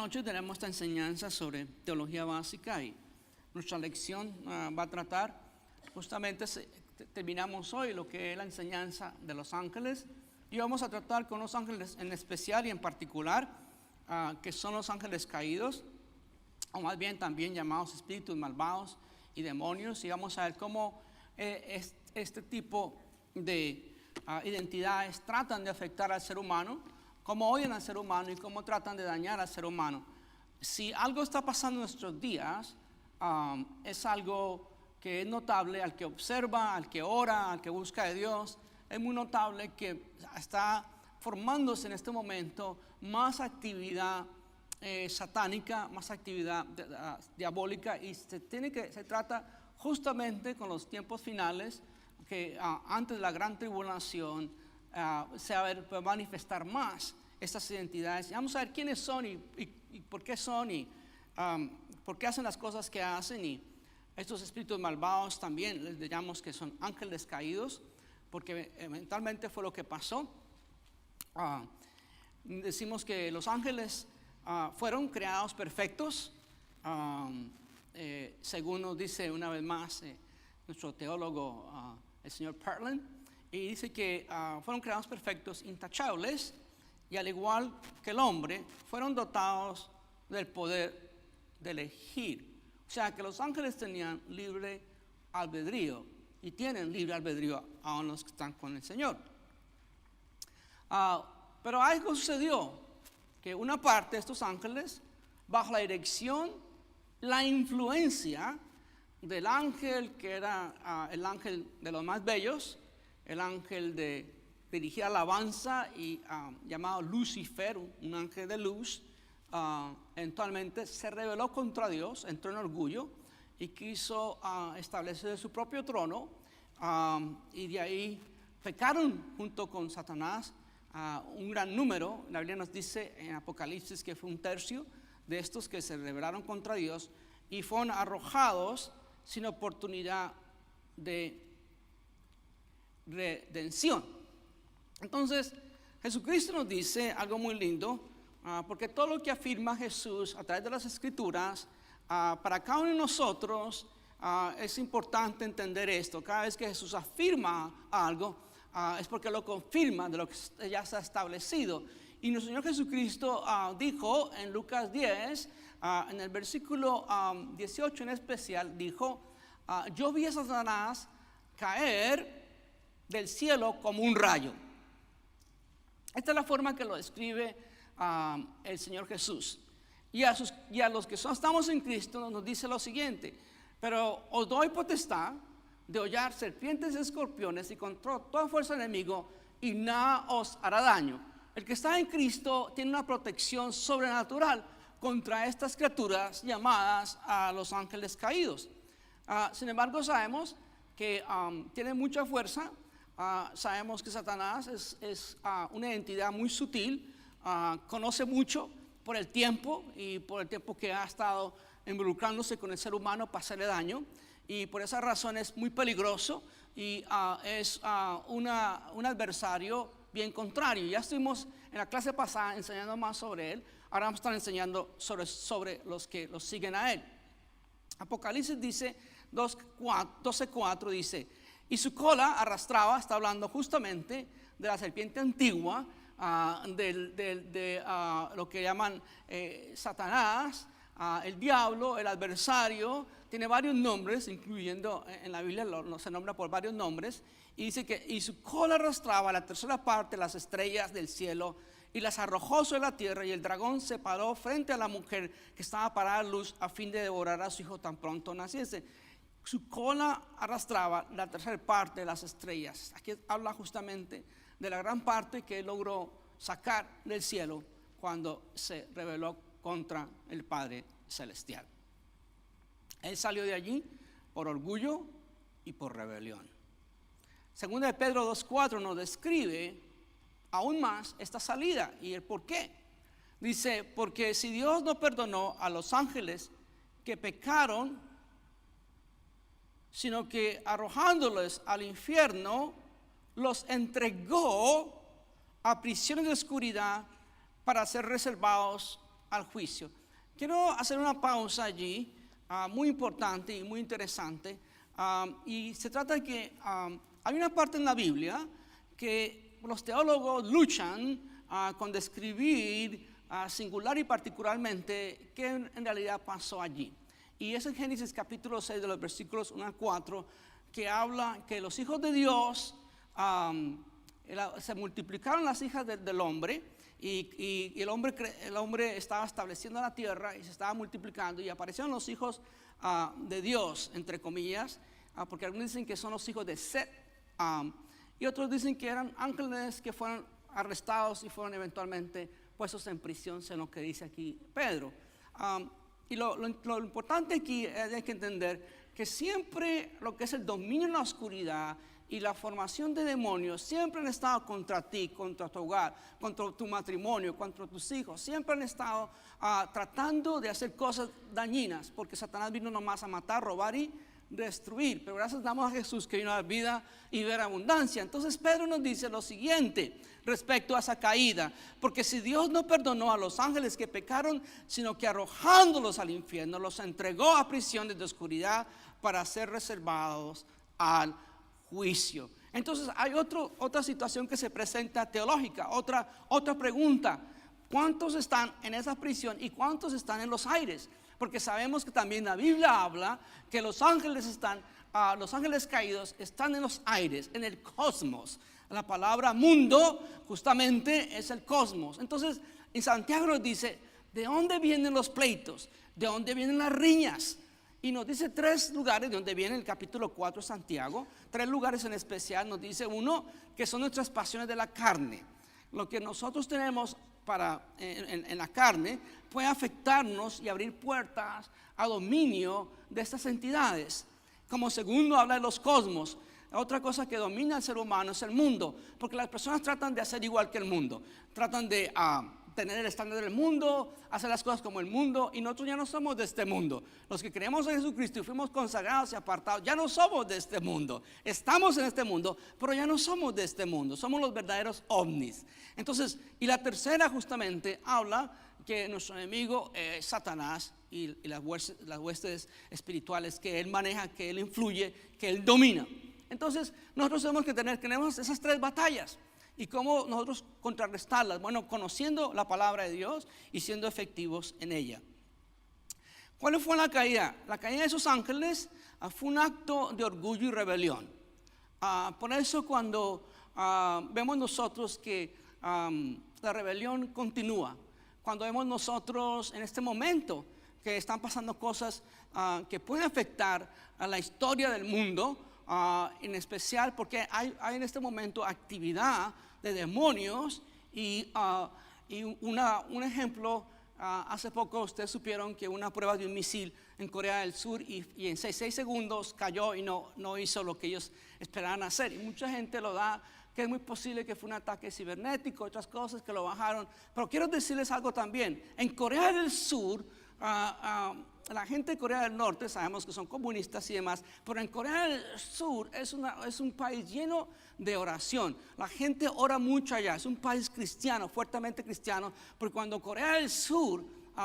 noche tenemos esta enseñanza sobre teología básica y nuestra lección va a tratar justamente, terminamos hoy lo que es la enseñanza de los ángeles y vamos a tratar con los ángeles en especial y en particular, que son los ángeles caídos, o más bien también llamados espíritus malvados y demonios, y vamos a ver cómo este tipo de identidades tratan de afectar al ser humano, cómo odian al ser humano y cómo tratan de dañar al ser humano. Si algo está pasando en nuestros días, es algo que es notable al que observa, al que ora, al que busca de Dios. Es muy notable que está formándose en este momento más actividad satánica, más actividad diabólica, y se trata justamente con los tiempos finales, que antes de la gran tribulación se va a manifestar más estas identidades. Y vamos a ver quiénes son y por qué son y por qué hacen las cosas que hacen. Y estos espíritus malvados también les llamamos que son ángeles caídos, porque eventualmente fue lo que pasó. Decimos que los ángeles fueron creados perfectos, según nos dice una vez más nuestro teólogo, el señor Perlin, y dice que fueron creados perfectos, intachables, y al igual que el hombre, fueron dotados del poder de elegir. O sea que los ángeles tenían libre albedrío y tienen libre albedrío aún los que están con el Señor. Pero algo sucedió, que una parte de estos ángeles, bajo la dirección, la influencia del ángel que era el ángel de los más bellos, el ángel de dirigir alabanza y llamado Lucifer, un ángel de luz, eventualmente se rebeló contra Dios, entró en orgullo y quiso establecer su propio trono, y de ahí pecaron junto con Satanás un gran número. La Biblia nos dice en Apocalipsis que fue un tercio de estos que se rebelaron contra Dios y fueron arrojados sin oportunidad de redención. Entonces Jesucristo nos dice algo muy lindo, porque todo lo que afirma Jesús a través de las Escrituras, para cada uno de nosotros es importante entender esto. Cada vez que Jesús afirma algo, es porque lo confirma de lo que ya está establecido. Y nuestro Señor Jesucristo dijo en Lucas 10, en el versículo 18 en especial, dijo: yo vi a Satanás caer del cielo como un rayo. Esta es la forma que lo describe el Señor Jesús. Y a los que estamos en Cristo nos dice lo siguiente: pero os doy potestad de hollar serpientes y escorpiones y contra toda fuerza del enemigo, y nada os hará daño. El que está en Cristo tiene una protección sobrenatural contra estas criaturas llamadas a los ángeles caídos. Sin embargo, sabemos que tiene mucha fuerza. Sabemos que Satanás es una entidad muy sutil, conoce mucho por el tiempo y por el tiempo que ha estado involucrándose con el ser humano para hacerle daño, y por esa razón es muy peligroso y es un adversario bien contrario. Ya estuvimos en la clase pasada enseñando más sobre él, ahora vamos a estar enseñando sobre los que los siguen a él. Apocalipsis dice 12:4 dice: y su cola arrastraba, está hablando justamente de la serpiente antigua, de lo que llaman Satanás, el diablo, el adversario. Tiene varios nombres, incluyendo en la Biblia se nombra por varios nombres. Y dice que y su cola arrastraba la tercera parte de las estrellas del cielo y las arrojó sobre la tierra, y el dragón se paró frente a la mujer que estaba parada a luz a fin de devorar a su hijo tan pronto naciese. Su cola arrastraba la tercera parte de las estrellas. Aquí habla justamente de la gran parte que él logró sacar del cielo cuando se rebeló contra el Padre Celestial. Él salió de allí por orgullo y por rebelión. Segunda de Pedro 2:4 nos describe aún más esta salida y el por qué. Dice: porque si Dios no perdonó a los ángeles que pecaron, sino que arrojándolos al infierno, los entregó a prisiones de oscuridad para ser reservados al juicio. Quiero hacer una pausa allí, muy importante y muy interesante. Y se trata de que hay una parte en la Biblia que los teólogos luchan con describir singular y particularmente qué en realidad pasó allí. Y es en Génesis capítulo 6 de los versículos 1 al 4 que habla que los hijos de Dios, se multiplicaron las hijas del hombre y el hombre estaba estableciendo la tierra y se estaba multiplicando y aparecieron los hijos de Dios, entre comillas, porque algunos dicen que son los hijos de Set y otros dicen que eran ángeles que fueron arrestados y fueron eventualmente puestos en prisión, según lo que dice aquí Pedro. Y lo importante aquí hay que entender que siempre lo que es el dominio en la oscuridad y la formación de demonios siempre han estado contra ti, contra tu hogar, contra tu matrimonio, contra tus hijos. Siempre han estado tratando de hacer cosas dañinas, porque Satanás vino nomás a matar, robar y destruir. Pero gracias damos a Jesús que vino a dar vida y ver abundancia. Entonces Pedro nos dice lo siguiente respecto a esa caída: porque si Dios no perdonó a los ángeles que pecaron, sino que arrojándolos al infierno los entregó a prisiones de oscuridad para ser reservados al juicio. Entonces hay otra situación que se presenta teológica, otra pregunta: ¿cuántos están en esa prisión y cuántos están en los aires? Porque sabemos que también la Biblia habla que los ángeles caídos están en los aires, en el cosmos. La palabra mundo justamente es el cosmos. Entonces en Santiago nos dice de dónde vienen los pleitos, de dónde vienen las riñas. Y nos dice 3 lugares de donde viene el capítulo 4 de Santiago. 3 lugares en especial. Nos dice uno que son nuestras pasiones de la carne. Lo que nosotros tenemos en la carne puede afectarnos y abrir puertas a dominio de estas entidades. Como segundo habla de los cosmos. Otra cosa que domina al ser humano es el mundo, porque las personas tratan de hacer igual que el mundo. Tratan de tener el estándar del mundo, hacer las cosas como el mundo, y nosotros ya no somos de este mundo. Los que creemos en Jesucristo y fuimos consagrados y apartados, ya no somos de este mundo. Estamos en este mundo, pero ya no somos de este mundo. Somos los verdaderos ovnis. Entonces, y la tercera justamente habla que nuestro enemigo es Satanás y las huestes espirituales que él maneja, que él influye, que él domina. Entonces, nosotros tenemos esas 3 batallas. ¿Y cómo nosotros contrarrestarlas? Bueno, conociendo la palabra de Dios y siendo efectivos en ella. ¿Cuál fue la caída? La caída de esos ángeles fue un acto de orgullo y rebelión. Por eso cuando vemos nosotros que la rebelión continúa, cuando vemos nosotros en este momento que están pasando cosas que pueden afectar a la historia del mundo, en especial porque hay en este momento actividad de demonios y un ejemplo, hace poco ustedes supieron que una prueba de un misil en Corea del Sur y en 6 segundos cayó y no hizo lo que ellos esperaban hacer, y mucha gente lo da que es muy posible que fue un ataque cibernético, otras cosas que lo bajaron. Pero quiero decirles algo también: en Corea del Sur, la gente de Corea del Norte sabemos que son comunistas y demás, pero en Corea del Sur es un país lleno de oración. La gente ora mucho allá, es un país cristiano, fuertemente cristiano, porque cuando Corea del Sur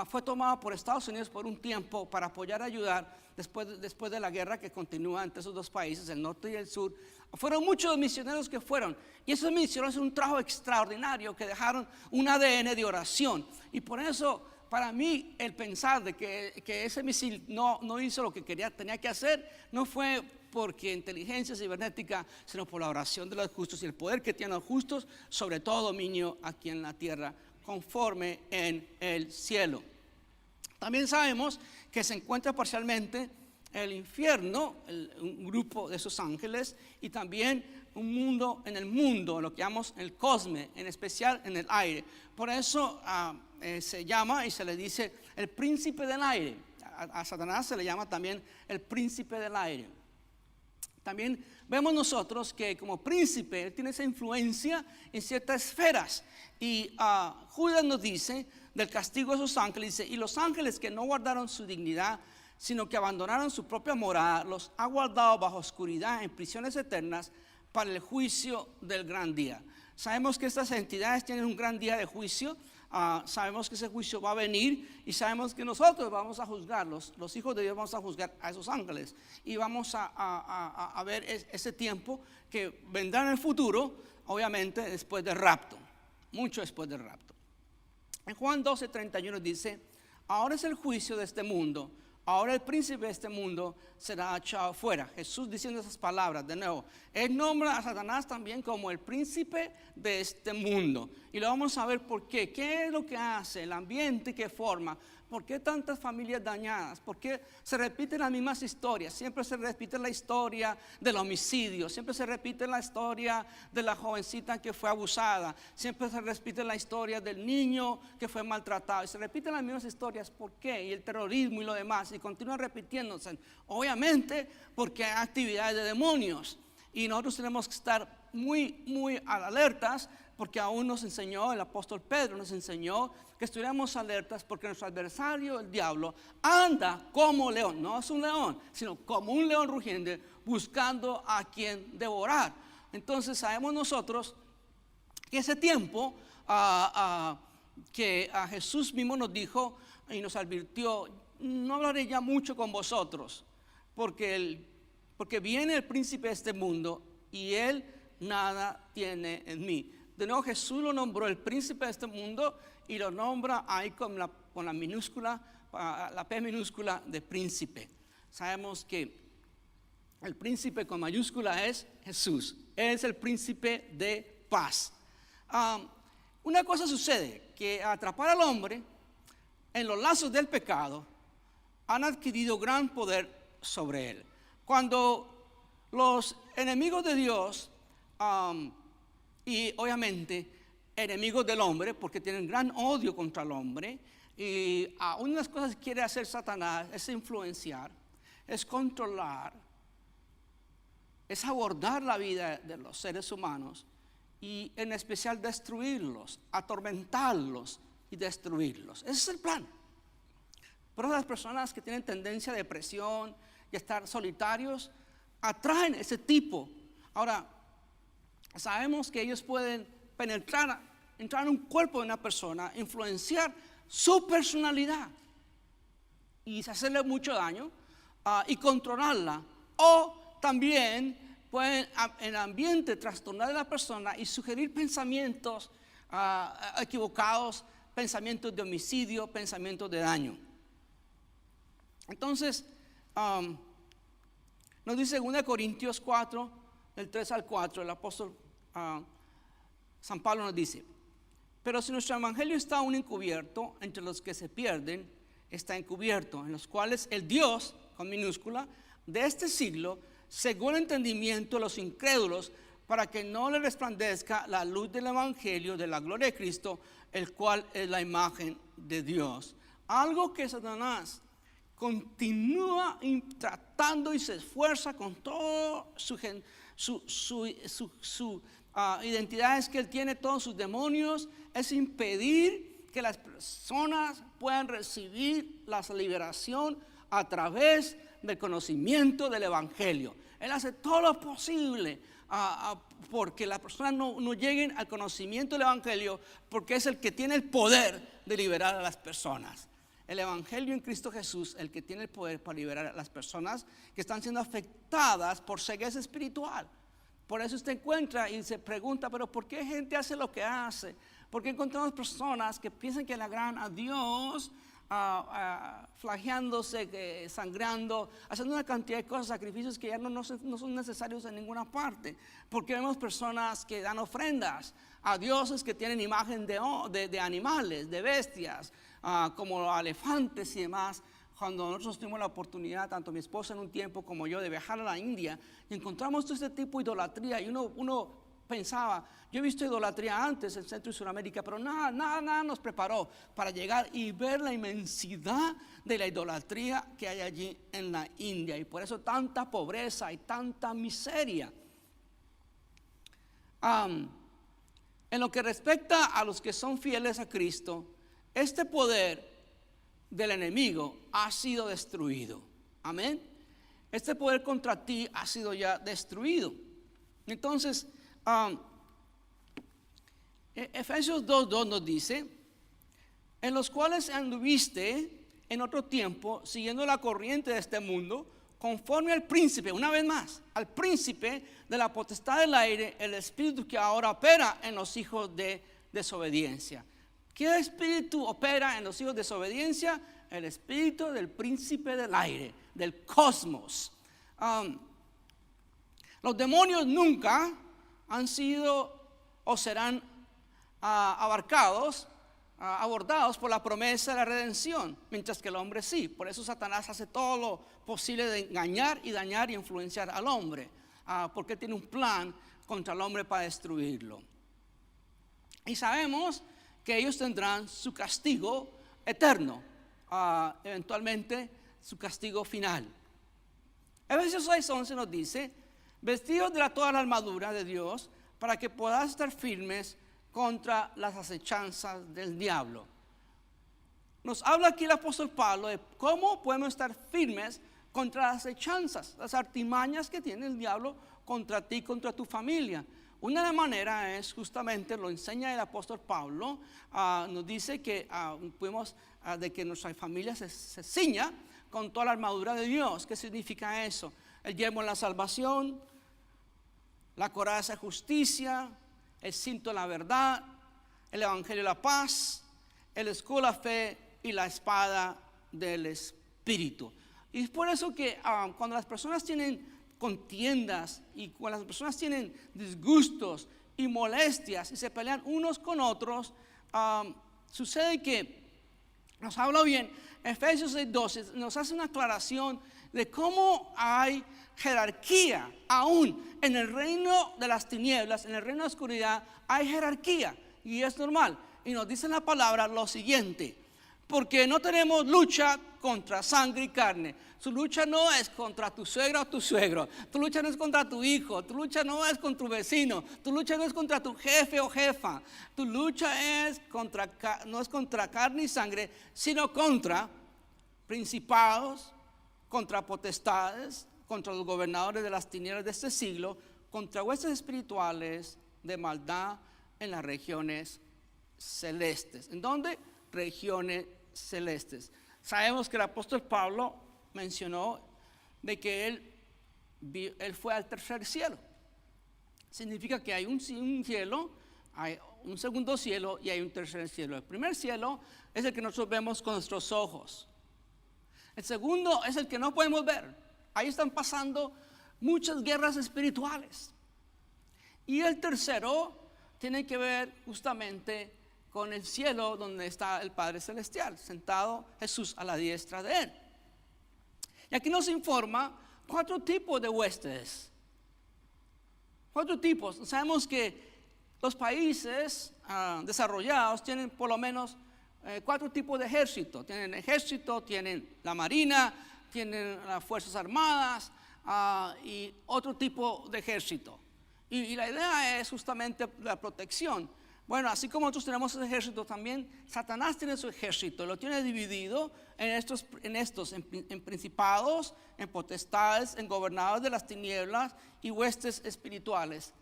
fue tomada por Estados Unidos por un tiempo para apoyar y ayudar después de la guerra que continúa entre esos 2 países, el norte y el sur, fueron muchos los misioneros que fueron, y esos misioneros hicieron un trabajo extraordinario que dejaron un ADN de oración. Y por eso, para mí, el pensar de que ese misil no hizo lo que tenía que hacer, no fue porque inteligencia cibernética, sino por la oración de los justos y el poder que tienen los justos sobre todo dominio aquí en la tierra, conforme en el cielo. También sabemos que se encuentra parcialmente el infierno, un grupo de esos ángeles, y también un mundo en el mundo, lo que llamamos el cosme, en especial en el aire. Por eso se llama y se le dice el príncipe del aire. A Satanás se le llama también el príncipe del aire. También vemos nosotros que como príncipe él tiene esa influencia en ciertas esferas. Y Judas nos dice del castigo de esos ángeles, dice: y los ángeles que no guardaron su dignidad, sino que abandonaron su propia morada, los ha guardado bajo oscuridad en prisiones eternas para el juicio del gran día. Sabemos que estas entidades tienen un gran día de juicio sabemos que ese juicio va a venir y sabemos que nosotros vamos a juzgarlos, los hijos de Dios vamos a juzgar a esos ángeles y vamos a ver ese tiempo que vendrá en el futuro, obviamente después del rapto, mucho después del rapto. En Juan 12:31 dice: ahora es el juicio de este mundo. Ahora el príncipe de este mundo será echado fuera. Jesús diciendo esas palabras de nuevo. Él nombra a Satanás también como el príncipe de este mundo. Y lo vamos a ver por qué. ¿Qué es lo que hace? El ambiente que forma. ¿Por qué tantas familias dañadas? ¿Por qué se repiten las mismas historias? Siempre se repite la historia del homicidio. Siempre se repite la historia de la jovencita que fue abusada. Siempre se repite la historia del niño que fue maltratado. Y se repiten las mismas historias. ¿Por qué? Y el terrorismo y lo demás. Y continúa repitiéndose. Obviamente porque hay actividades de demonios. Y nosotros tenemos que estar muy alertas, porque aún nos enseñó, el apóstol Pedro nos enseñó que estuviéramos alertas, porque nuestro adversario, el diablo, anda como león. No es un león, sino como un león rugiente, buscando a quien devorar. Entonces sabemos nosotros que ese tiempo que a Jesús mismo nos dijo y nos advirtió: no hablaré ya mucho con vosotros, porque viene el príncipe de este mundo y él nada tiene en mí. De nuevo Jesús lo nombró el príncipe de este mundo y lo nombra ahí con la minúscula, la P minúscula de príncipe. Sabemos que el príncipe con mayúscula es Jesús. Él es el príncipe de paz. Una cosa sucede, que al atrapar al hombre en los lazos del pecado, han adquirido gran poder sobre él. Cuando los enemigos de Dios y obviamente enemigos del hombre, porque tienen gran odio contra el hombre, y una de las cosas que quiere hacer Satanás es influenciar, es controlar, es abordar la vida de los seres humanos y en especial destruirlos, atormentarlos y destruirlos. Ese es el plan. Pero las personas que tienen tendencia a depresión y a estar solitarios atraen ese tipo. Ahora, sabemos que ellos pueden entrar en un cuerpo de una persona, influenciar su personalidad y hacerle mucho daño y controlarla. O también pueden en el ambiente trastornar a la persona y sugerir pensamientos equivocados, pensamientos de homicidio, pensamientos de daño. Entonces, nos dice 2 Corintios 4, del 3 al 4, el apóstol San Pablo nos dice: pero si nuestro evangelio está aún encubierto, entre los que se pierden está encubierto, en los cuales el Dios, con minúscula, de este siglo, cegó el entendimiento de los incrédulos, para que no le resplandezca la luz del evangelio de la gloria de Cristo, el cual es la imagen de Dios. Algo que Satanás continúa tratando y se esfuerza con todo su identidades que él tiene, todos sus demonios, es impedir que las personas puedan recibir la liberación a través del conocimiento del evangelio. Él hace todo lo posible porque las personas no lleguen al conocimiento del evangelio, porque es el que tiene el poder de liberar a las personas. El evangelio en Cristo Jesús, el que tiene el poder para liberar a las personas que están siendo afectadas por ceguera espiritual. Por eso usted encuentra y se pregunta: pero ¿por qué gente hace lo que hace? ¿Por qué encontramos personas que piensan que le agradan a Dios, flageándose, sangrando, haciendo una cantidad de cosas, sacrificios que ya no son necesarios en ninguna parte? Porque vemos personas que dan ofrendas a dioses que tienen imagen de animales, de bestias, como elefantes y demás. Cuando nosotros tuvimos la oportunidad, tanto mi esposa en un tiempo como yo, de viajar a la India, y encontramos todo este tipo de idolatría, y uno pensaba: yo he visto idolatría antes en Centro y Sudamérica, pero nada nos preparó para llegar y ver la inmensidad de la idolatría que hay allí en la India, y por eso tanta pobreza y tanta miseria. En lo que respecta a los que son fieles a Cristo, este poder del enemigo ha sido destruido. Amén. Este poder contra ti ha sido ya destruido. Entonces, Efesios 2:2 nos dice: en los cuales anduviste en otro tiempo, siguiendo la corriente de este mundo, conforme al príncipe, una vez más, al príncipe de la potestad del aire, el espíritu que ahora opera en los hijos de desobediencia. ¿Qué espíritu opera en los hijos de desobediencia? El espíritu del príncipe del aire, del cosmos. Los demonios nunca han sido o serán abordados por la promesa de la redención, mientras que el hombre sí. Por eso Satanás hace todo lo posible de engañar y dañar y influenciar al hombre, porque tiene un plan contra el hombre para destruirlo. Y sabemos que ellos tendrán su castigo eterno, eventualmente su castigo final. Efesios 6:11 nos dice: vestidos de toda la armadura de Dios, para que podáis estar firmes contra las acechanzas del diablo. Nos habla aquí el apóstol Pablo de cómo podemos estar firmes contra las acechanzas, las artimañas que tiene el diablo contra ti, contra tu familia. Una de las maneras es justamente, lo enseña el apóstol Pablo, nos dice que de que nuestra familia se ciña con toda la armadura de Dios. ¿Qué significa eso? El yelmo de la salvación, la coraza de justicia, el cinto de la verdad, el evangelio de la paz, el escudo de la fe y la espada del espíritu. Y es por eso que cuando las personas tienen contiendas y cuando las personas tienen disgustos y molestias y se pelean unos con otros, sucede que nos habla bien Efesios 6:12, nos hace una aclaración de cómo hay jerarquía aún en el reino de las tinieblas, en el reino de la oscuridad hay jerarquía, y es normal. Y nos dice en la palabra lo siguiente: porque no tenemos lucha contra sangre y carne. Su lucha no es contra tu suegra o tu suegro. Tu lucha no es contra tu hijo. Tu lucha no es contra tu vecino. Tu lucha no es contra tu jefe o jefa. Tu lucha no es contra carne y sangre, sino contra principados, contra potestades, contra los gobernadores de las tinieblas de este siglo, contra huestes espirituales de maldad en las regiones celestes. ¿En dónde? Regiones celestes. Sabemos que el apóstol Pablo mencionó de que él fue al tercer cielo. Significa que hay un cielo, hay un segundo cielo y hay un tercer cielo. El primer cielo es el que nosotros vemos con nuestros ojos. El segundo es el que no podemos ver. Ahí están pasando muchas guerras espirituales. Y el tercero tiene que ver justamente con el cielo, donde está el Padre Celestial, sentado Jesús a la diestra de Él. Y aquí nos informa 4 tipos de huestes. 4 tipos. Sabemos que los países desarrollados tienen por lo menos 4 tipos de ejército. Tienen ejército, tienen la marina, tienen las fuerzas armadas y otro tipo de ejército. Y la idea es justamente la protección. Bueno, así como nosotros tenemos ese ejército, también Satanás tiene su ejército. Lo tiene dividido en principados, en potestades, en gobernadores de las tinieblas y huestes espirituales.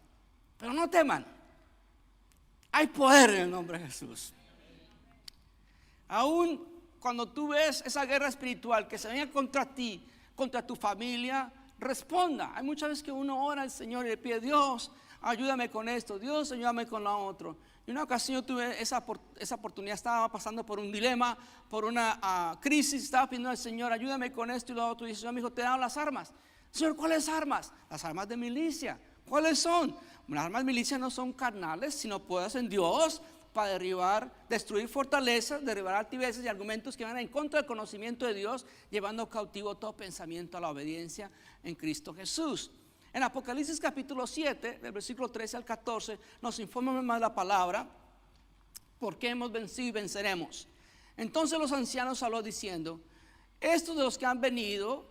Pero no teman, hay poder en el nombre de Jesús. Aún cuando tú ves esa guerra espiritual que se venga contra ti, contra tu familia, responda. Hay muchas veces que uno ora al Señor y le pide: Dios, ayúdame con esto, Dios, ayúdame con lo otro. Y una ocasión yo tuve esa oportunidad, estaba pasando por un dilema, por una crisis, estaba pidiendo al Señor: ayúdame con esto y lo otro. Y el Señor me dijo: te he dado las armas. Señor, ¿cuáles armas? Las armas de milicia. ¿Cuáles son? Las armas de milicia no son carnales, sino poderosas en Dios para destruir fortalezas, derribar altiveces y argumentos que van en contra del conocimiento de Dios, llevando cautivo todo pensamiento a la obediencia en Cristo Jesús. En Apocalipsis capítulo 7, del versículo 13 al 14, nos informa más la palabra: porque hemos vencido y venceremos. Entonces los ancianos habló diciendo: estos de los que han venido,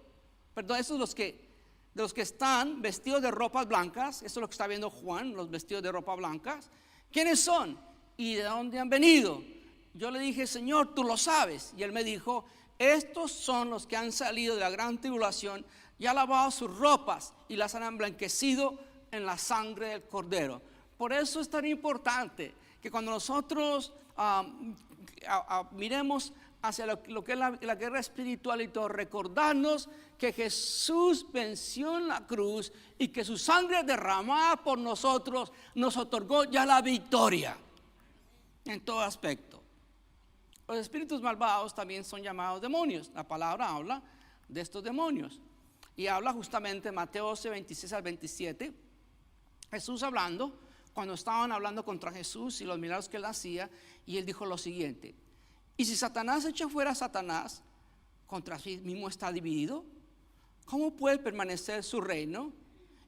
estos de los que están vestidos de ropas blancas, esto es lo que está viendo Juan, los vestidos de ropas blancas, ¿quiénes son? ¿Y de dónde han venido? Yo le dije: Señor, tú lo sabes. Y él me dijo: estos son los que han salido de la gran tribulación y han lavado sus ropas y las han emblanquecido en la sangre del Cordero. Por eso es tan importante que cuando nosotros miremos hacia lo que es la guerra espiritual y todo, recordarnos que Jesús venció en la cruz y que su sangre derramada por nosotros nos otorgó ya la victoria en todo aspecto. Los espíritus malvados también son llamados demonios. La palabra habla de estos demonios y habla justamente en Mateo 12, 26 al 27. Jesús hablando, cuando estaban hablando contra Jesús y los milagros que él hacía, y él dijo lo siguiente: y si Satanás echa fuera a Satanás, contra sí mismo está dividido, ¿cómo puede permanecer su reino?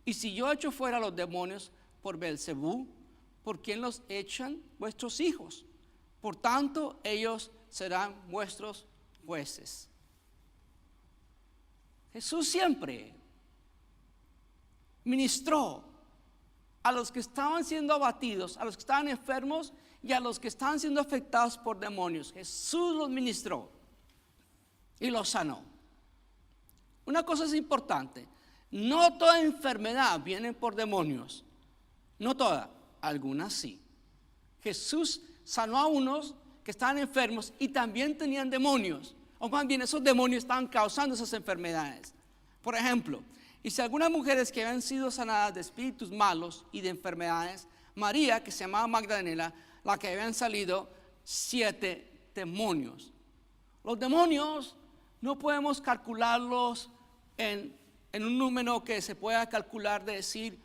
Y si yo echo fuera a los demonios por Beelzebú, ¿por quién los echan? Vuestros hijos. Por tanto, ellos serán vuestros jueces. Jesús siempre ministró a los que estaban siendo abatidos, a los que estaban enfermos y a los que estaban siendo afectados por demonios. Jesús los ministró y los sanó. Una cosa es importante: no toda enfermedad viene por demonios, no toda, algunas sí. Jesús sanó a unos que estaban enfermos y también tenían demonios, o más bien esos demonios estaban causando esas enfermedades. Por ejemplo, y si algunas mujeres que habían sido sanadas de espíritus malos y de enfermedades, María, que se llamaba Magdalena, la que habían salido 7 demonios. Los demonios no podemos calcularlos en un número que se pueda calcular, de decir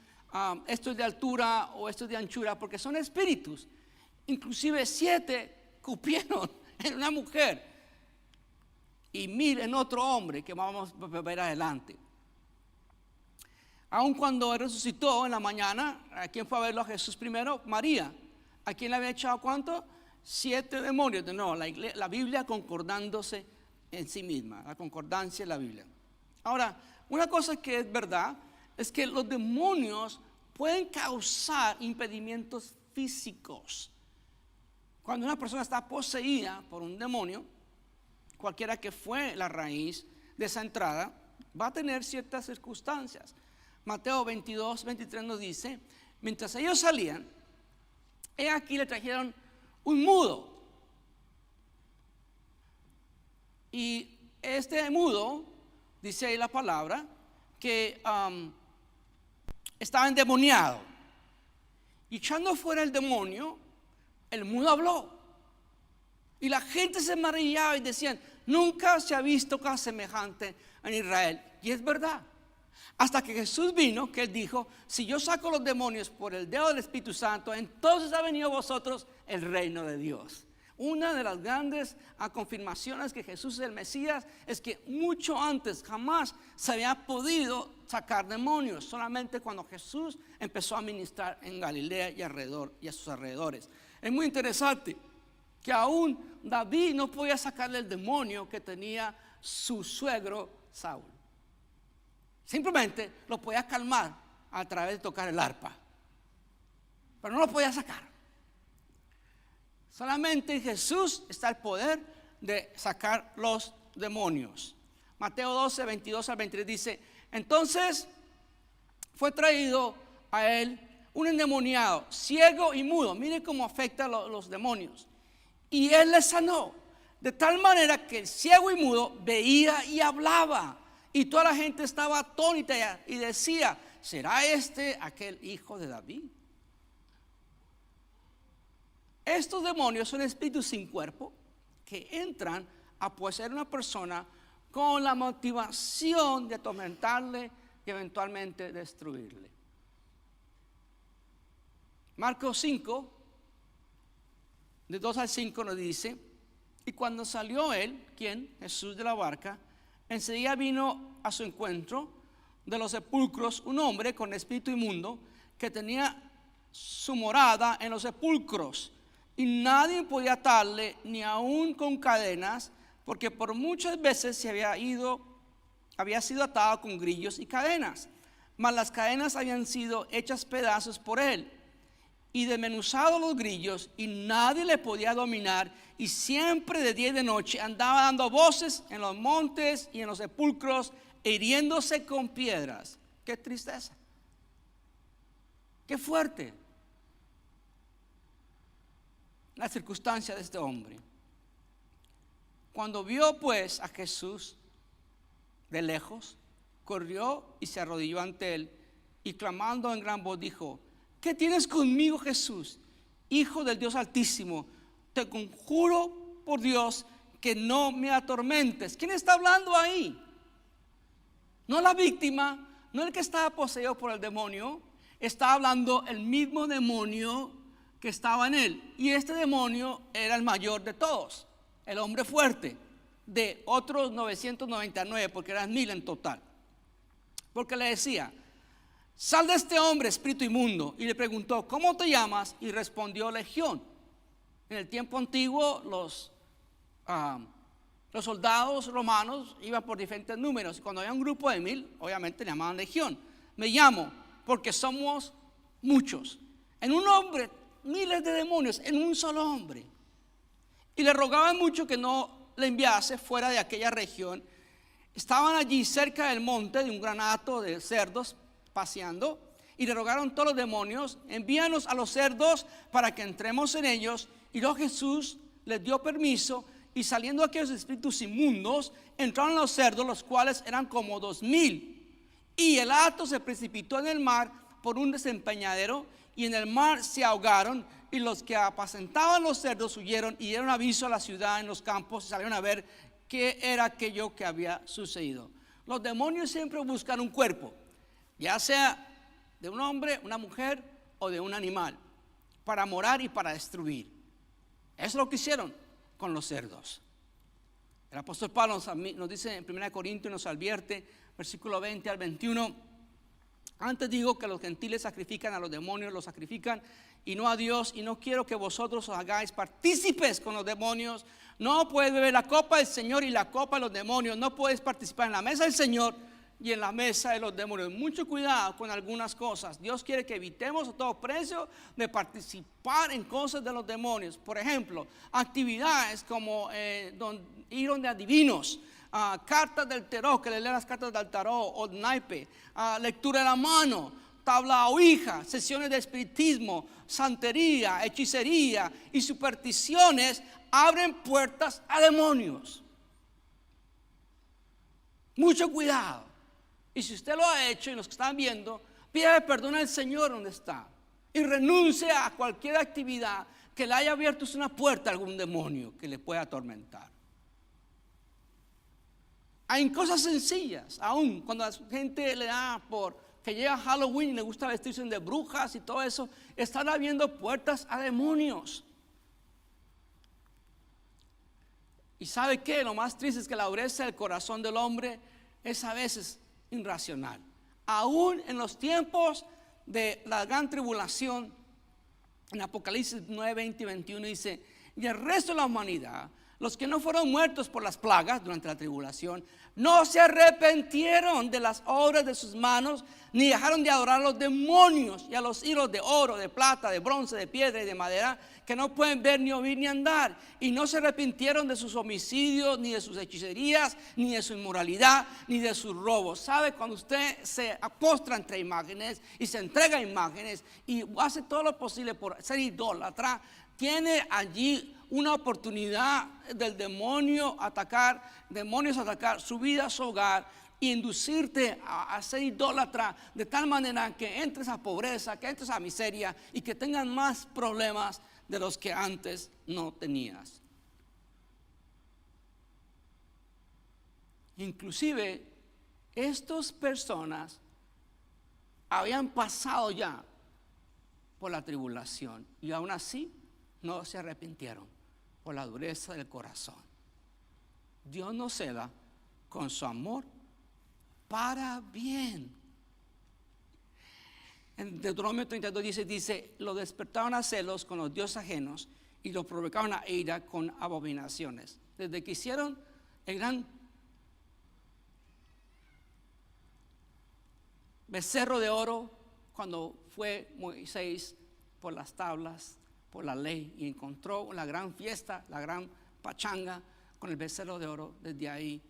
esto es de altura o esto es de anchura, porque son espíritus. Inclusive 7 cupieron en una mujer y 1000 en otro hombre, que vamos a ver adelante. Aun cuando él resucitó en la mañana, ¿a quién fue a verlo a Jesús primero? María. ¿A quién le había echado cuánto? 7 demonios. No, la Biblia concordándose en sí misma, la concordancia en la Biblia. Ahora, una cosa que es verdad es que los demonios pueden causar impedimentos físicos. Cuando una persona está poseída por un demonio, cualquiera que fue la raíz de esa entrada, va a tener ciertas circunstancias. Mateo 22, 23 nos dice: mientras ellos salían, he aquí le trajeron un mudo. Y este mudo, dice ahí la palabra, que estaba endemoniado. Y echando fuera el demonio, el mudo habló. Y la gente se maravillaba y decían: nunca se ha visto cosa semejante en Israel. Y es verdad. Hasta que Jesús vino, que él dijo: si yo saco los demonios por el dedo del Espíritu Santo, entonces ha venido a vosotros el reino de Dios. Una de las grandes confirmaciones que Jesús es el Mesías es que mucho antes jamás se había podido sacar demonios, solamente cuando Jesús empezó a ministrar en Galilea y a sus alrededores. Es muy interesante que aún David no podía sacarle el demonio que tenía su suegro Saúl. Simplemente lo podía calmar a través de tocar el arpa, pero no lo podía sacar. Solamente en Jesús está el poder de sacar los demonios. Mateo 12, 22 al 23 dice: entonces fue traído a él un endemoniado, ciego y mudo. Miren cómo afecta a los demonios. Y él le sanó, de tal manera que el ciego y mudo veía y hablaba. Y toda la gente estaba atónita y decía: ¿será este aquel hijo de David? Estos demonios son espíritus sin cuerpo que entran a poseer una persona con la motivación de atormentarle y eventualmente destruirle. Marcos 5, de 2 al 5 nos dice: y cuando salió él, ¿quién? Jesús, de la barca, enseguida vino a su encuentro de los sepulcros un hombre con espíritu inmundo que tenía su morada en los sepulcros, y nadie podía atarle ni aun con cadenas, porque por muchas veces había sido atado con grillos y cadenas, mas las cadenas habían sido hechas pedazos por él y desmenuzados los grillos, y nadie le podía dominar, y siempre de día y de noche andaba dando voces en los montes y en los sepulcros, hiriéndose con piedras. Qué tristeza, qué fuerte la circunstancia de este hombre. Cuando vio pues a Jesús de lejos, corrió y se arrodilló ante él y clamando en gran voz dijo: ¿qué tienes conmigo, Jesús, Hijo del Dios Altísimo? Te conjuro por Dios que no me atormentes. ¿Quién está hablando ahí? No la víctima, no el que estaba poseído por el demonio. Está hablando el mismo demonio que estaba en él. Y este demonio era el mayor de todos, el hombre fuerte, de otros 999, porque eran 1000 en total. Porque le decía: sal de este hombre, espíritu inmundo. Y le preguntó: ¿cómo te llamas? Y respondió: Legión. En el tiempo antiguo los soldados romanos iban por diferentes números. Y cuando había un grupo de 1000, obviamente le llamaban legión. Me llamo porque somos muchos. En un hombre, miles de demonios en un solo hombre. Y le rogaban mucho que no le enviase fuera de aquella región. Estaban allí cerca del monte de un gran hato de cerdos paseando. Y le rogaron todos los demonios: envíanos a los cerdos para que entremos en ellos. Y luego Jesús les dio permiso. Y saliendo aquellos espíritus inmundos, entraron los cerdos, los cuales eran como 2000. Y el hato se precipitó en el mar por un desempeñadero, y en el mar se ahogaron. Y los que apacentaban los cerdos huyeron y dieron aviso a la ciudad en los campos, y salieron a ver qué era aquello que había sucedido. Los demonios siempre buscan un cuerpo, ya sea de un hombre, una mujer o de un animal, para morar y para destruir. Eso es lo que hicieron con los cerdos. El apóstol Pablo nos dice en 1 Corintios, nos advierte, versículo 20 al 21: antes digo que los gentiles sacrifican a los demonios, los sacrifican y no a Dios, y no quiero que vosotros os hagáis partícipes con los demonios. No puedes beber la copa del Señor y la copa de los demonios. No puedes participar en la mesa del Señor y en la mesa de los demonios. Mucho cuidado con algunas cosas. Dios quiere que evitemos a todo precio de participar en cosas de los demonios. Por ejemplo, actividades como ir donde adivinos, cartas del tarot, que le leen las cartas del tarot o naipe, lectura de la mano, tabla ouija, sesiones de espiritismo, santería, hechicería y supersticiones abren puertas a demonios. Mucho cuidado. Y si usted lo ha hecho, y los que están viendo, pídale perdón al Señor donde está y renuncie a cualquier actividad que le haya abierto una puerta a algún demonio que le pueda atormentar. Hay cosas sencillas, aún cuando la gente le da por que llega Halloween y le gusta vestirse de brujas y todo eso, están abriendo puertas a demonios. Y ¿sabe qué? Lo más triste es que la dureza del corazón del hombre es a veces irracional. Aún en los tiempos de la gran tribulación, en Apocalipsis 9, 20 y 21 dice: y el resto de la humanidad, los que no fueron muertos por las plagas durante la tribulación, no se arrepintieron de las obras de sus manos, ni dejaron de adorar a los demonios y a los ídolos de oro, de plata, de bronce, de piedra y de madera, que no pueden ver, ni oír, ni andar. Y no se arrepintieron de sus homicidios, ni de sus hechicerías, ni de su inmoralidad, ni de sus robos. ¿Sabe? Cuando usted se apostra entre imágenes y se entrega a imágenes y hace todo lo posible por ser idólatra, tiene allí una oportunidad del demonio atacar su vida, su hogar, y inducirte a ser idólatra de tal manera que entres a pobreza, que entres a miseria y que tengas más problemas de los que antes no tenías. Inclusive estas personas habían pasado ya por la tribulación y aún así no se arrepintieron por la dureza del corazón. Dios nos ceda con su amor para bien. En Deuteronomio 32 dice: lo despertaron a celos con los dioses ajenos y los provocaron a ira con abominaciones. Desde que hicieron el gran becerro de oro, cuando fue Moisés por las tablas, por la ley, y encontró la gran fiesta, la gran pachanga con el becerro de oro, desde ahí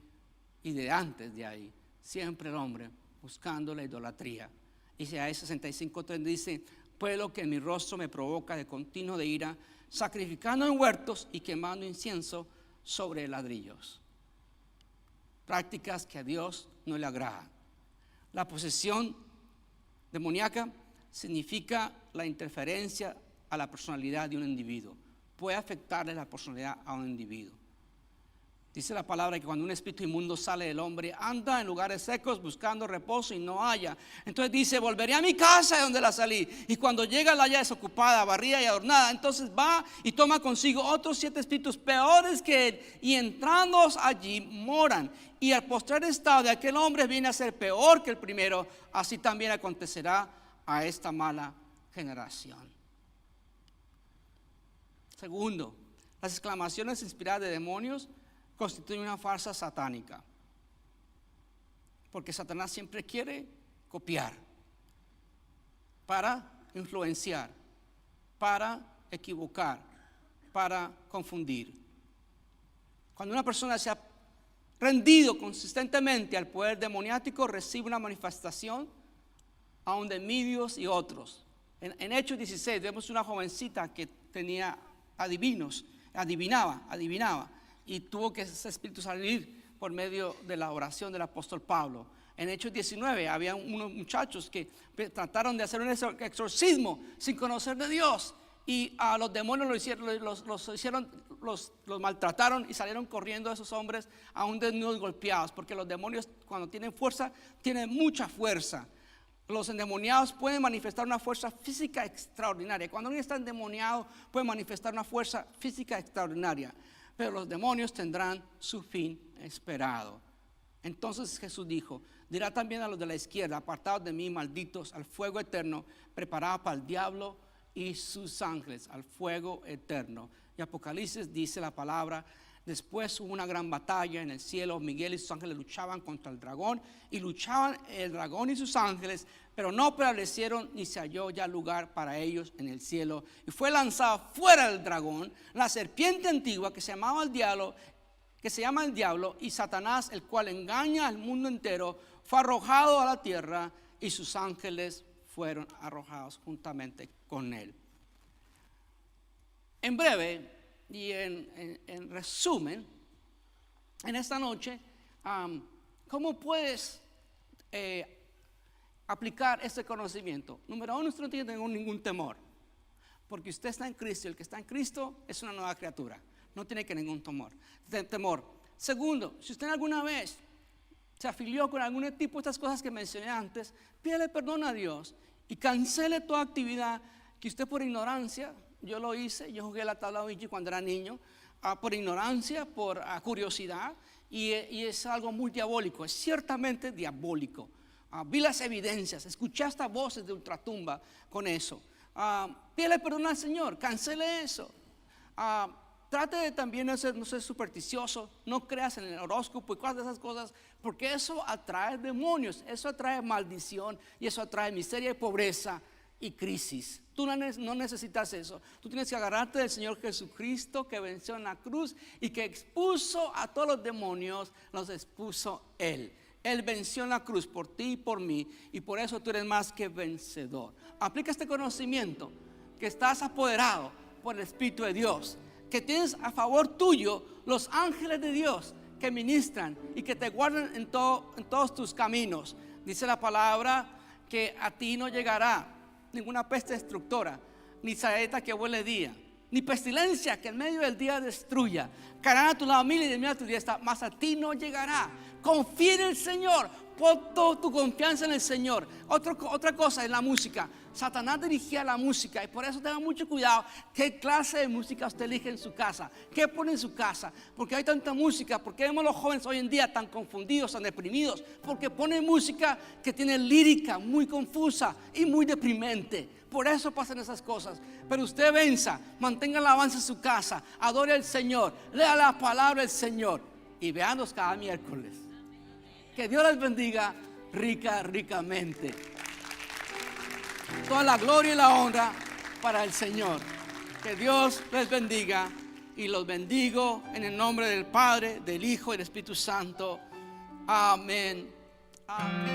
y de antes de ahí, siempre el hombre buscando la idolatría. Isaías 65:3 dice: pueblo que en mi rostro me provoca de continuo de ira, sacrificando en huertos y quemando incienso sobre ladrillos. Prácticas que a Dios no le agrada. La posesión demoníaca significa la interferencia a la personalidad de un individuo. Puede afectarle la personalidad a un individuo. Dice la palabra que cuando un espíritu inmundo sale del hombre, anda en lugares secos buscando reposo y no halla. Entonces dice, volveré a mi casa de donde la salí. Y cuando llega la halla desocupada, barrida y adornada, entonces va y toma consigo otros 7 espíritus peores que él, y entrando allí moran. Y al postrer estado de aquel hombre viene a ser peor que el primero. Así también acontecerá a esta mala generación. Segundo, las exclamaciones inspiradas de demonios constituye una farsa satánica, porque Satanás siempre quiere copiar para influenciar, para equivocar, para confundir. Cuando una persona se ha rendido consistentemente al poder demoniático, recibe una manifestación aún de envidios y otros. En Hechos 16 vemos una jovencita que tenía adivinaba y tuvo que ese espíritu salir por medio de la oración del apóstol Pablo. En Hechos 19 había unos muchachos que trataron de hacer un exorcismo sin conocer de Dios, y a los demonios los maltrataron y salieron corriendo esos hombres aún desnudos, golpeados, porque los demonios, cuando tienen fuerza, tienen mucha fuerza. Los endemoniados pueden manifestar una fuerza física extraordinaria. Cuando alguien está endemoniado, puede manifestar una fuerza física extraordinaria. Pero los demonios tendrán su fin esperado. Entonces Jesús dijo, dirá también a los de la izquierda, apartados de mí, malditos, al fuego eterno, preparado para el diablo y sus ángeles, al fuego eterno. Y Apocalipsis dice la palabra, después hubo una gran batalla en el cielo. Miguel y sus ángeles luchaban contra el dragón, y luchaban el dragón y sus ángeles, pero no prevalecieron, ni se halló ya lugar para ellos en el cielo. Y fue lanzado fuera del dragón la serpiente antigua que se llama el diablo y Satanás, el cual engaña al mundo entero. Fue arrojado a la tierra, y sus ángeles fueron arrojados juntamente con él. En breve y en resumen, en esta noche, ¿cómo puedes aplicar este conocimiento? Número uno, usted no tiene que tener ningún temor, porque usted está en Cristo, y el que está en Cristo es una nueva criatura. No tiene que ningún temor. Segundo, si usted alguna vez se afilió con algún tipo de estas cosas que mencioné antes, pídele perdón a Dios y cancele toda actividad que usted por ignorancia. Yo lo hice, yo jugué la tabla Ouija cuando era niño, por ignorancia, por curiosidad, y es algo muy diabólico, es ciertamente diabólico. Vi las evidencias, escuché hasta voces de ultratumba con eso. Pídele perdón al Señor, cancele eso. Trate de también no ser supersticioso, no creas en el horóscopo y cosas de esas cosas, porque eso atrae demonios, eso atrae maldición, y eso atrae miseria y pobreza y crisis. Tú no necesitas eso. Tú tienes que agarrarte del Señor Jesucristo, que venció en la cruz y que expuso a todos los demonios, los expuso Él. Él venció en la cruz por ti y por mí, y por eso tú eres más que vencedor. Aplica este conocimiento, que estás apoderado por el Espíritu de Dios, que tienes a favor tuyo los ángeles de Dios que ministran y que te guardan en todos tus caminos. Dice la palabra que a ti no llegará ninguna peste destructora, ni saeta que huele día, ni pestilencia que en medio del día destruya. Caerán a tu lado 1000 y 10.000 a tu diestra, mas a ti no llegará. Confía en el Señor, pon toda tu confianza en el Señor. Otra cosa es la música. Satanás dirigía la música, y por eso tenga mucho cuidado qué clase de música usted elige en su casa, qué pone en su casa, porque hay tanta música. Porque vemos a los jóvenes hoy en día tan confundidos, tan deprimidos, porque ponen música que tiene lírica muy confusa y muy deprimente. Por eso pasan esas cosas. Pero usted venza, mantenga la alabanza en su casa, adore al Señor, lea la palabra del Señor, y veanos cada miércoles. Que Dios les bendiga ricamente. Toda la gloria y la honra para el Señor. Que Dios les bendiga, y los bendigo en el nombre del Padre, del Hijo y del Espíritu Santo. Amén. Amén.